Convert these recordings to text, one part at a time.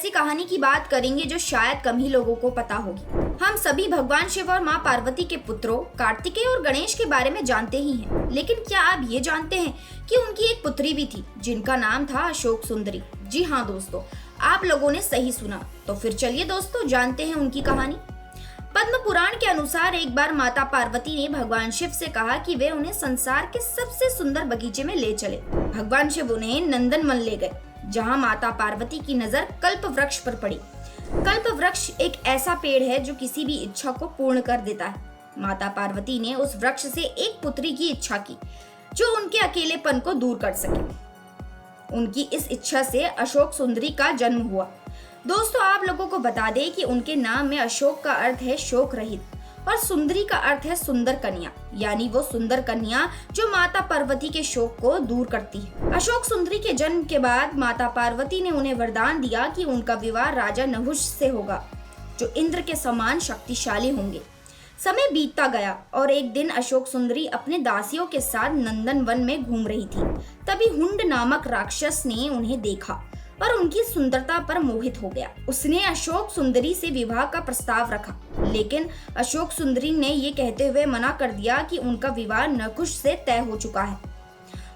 ऐसी कहानी की बात करेंगे जो शायद कम ही लोगों को पता होगी। हम सभी भगवान शिव और माँ पार्वती के पुत्रों कार्तिकेय और गणेश के बारे में जानते ही हैं, लेकिन क्या आप ये जानते हैं कि उनकी एक पुत्री भी थी जिनका नाम था अशोक सुंदरी। जी हाँ दोस्तों, आप लोगों ने सही सुना। तो फिर चलिए दोस्तों जानते हैं उनकी कहानी। पद्म पुराण के अनुसार एक बार माता पार्वती ने भगवान शिव से कहा कि वे उन्हें संसार के सबसे सुंदर बगीचे में ले चले। भगवान शिव उन्हें नंदनवन ले गए, जहाँ माता पार्वती की नजर कल्प वृक्ष पर पड़ी। कल्प वृक्ष एक ऐसा पेड़ है जो किसी भी इच्छा को पूर्ण कर देता है। माता पार्वती ने उस वृक्ष से एक पुत्री की इच्छा की जो उनके अकेलेपन को दूर कर सके। उनकी इस इच्छा से अशोक सुंदरी का जन्म हुआ। दोस्तों, आप लोगों को बता दें कि उनके नाम में अशोक का अर्थ है शोक रहित और सुंदरी का अर्थ है सुंदर कन्या, यानी वो सुंदर कन्या जो माता पार्वती के शोक को दूर करती है। अशोक सुंदरी के जन्म के बाद माता पार्वती ने उन्हें वरदान दिया कि उनका विवाह राजा नहुष से होगा, जो इंद्र के समान शक्तिशाली होंगे। समय बीतता गया और एक दिन अशोक सुंदरी अपने दासियों के साथ नंदनवन में घूम रही थी। तभी हुंड नामक राक्षस ने उन्हें देखा और उनकी सुंदरता पर मोहित हो गया। उसने अशोक सुंदरी से विवाह का प्रस्ताव रखा, लेकिन अशोक सुंदरी ने ये कहते हुए मना कर दिया कि उनका विवाह नहुष से तय हो चुका है।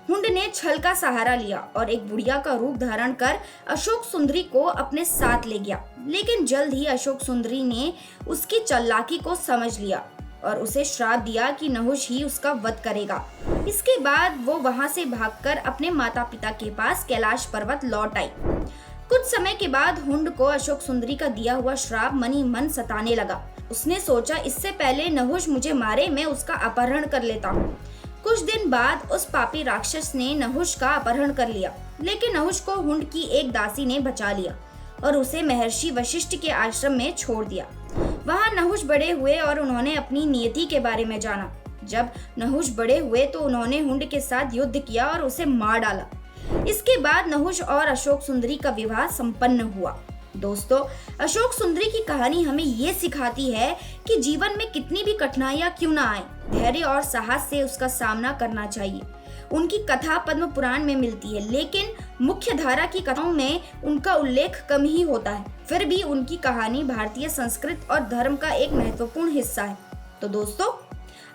हुंड ने छल का सहारा लिया और एक बुढ़िया का रूप धारण कर अशोक सुंदरी को अपने साथ ले गया, लेकिन जल्द ही अशोक सुंदरी ने उसकी चालाकी को समझ लिया और उसे श्राप दिया कि नहुष ही उसका वध करेगा। इसके बाद वो वहां से भागकर अपने माता पिता के पास कैलाश पर्वत लौट आई। कुछ समय के बाद हुंड को अशोक सुंदरी का दिया हुआ श्राप मन ही मन सताने लगा। उसने सोचा, इससे पहले नहुष मुझे मारे, मैं उसका अपहरण कर लेता हूँ। कुछ दिन बाद उस पापी राक्षस ने नहुष का अपहरण कर लिया, लेकिन नहुष को हुंड की एक दासी ने बचा लिया और उसे महर्षि वशिष्ठ के आश्रम में छोड़ दिया। वहां नहुष बड़े हुए और उन्होंने अपनी नियति के बारे में जाना। जब नहुष बड़े हुए तो उन्होंने हुंड के साथ युद्ध किया और उसे मार डाला। इसके बाद नहुष और अशोक सुंदरी का विवाह संपन्न हुआ। दोस्तों, अशोक सुंदरी की कहानी हमें ये सिखाती है कि जीवन में कितनी भी कठिनाइयां क्यों ना आए, धैर्य और साहस से उसका सामना करना चाहिए। उनकी कथा पद्म पुराण में मिलती है, लेकिन मुख्य धारा की कथाओं में उनका उल्लेख कम ही होता है। फिर भी उनकी कहानी भारतीय संस्कृति और धर्म का एक महत्वपूर्ण हिस्सा है। तो दोस्तों,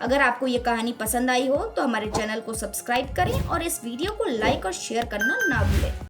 अगर आपको ये कहानी पसंद आई हो तो हमारे चैनल को सब्सक्राइब करें और इस वीडियो को लाइक और शेयर करना ना भूलें।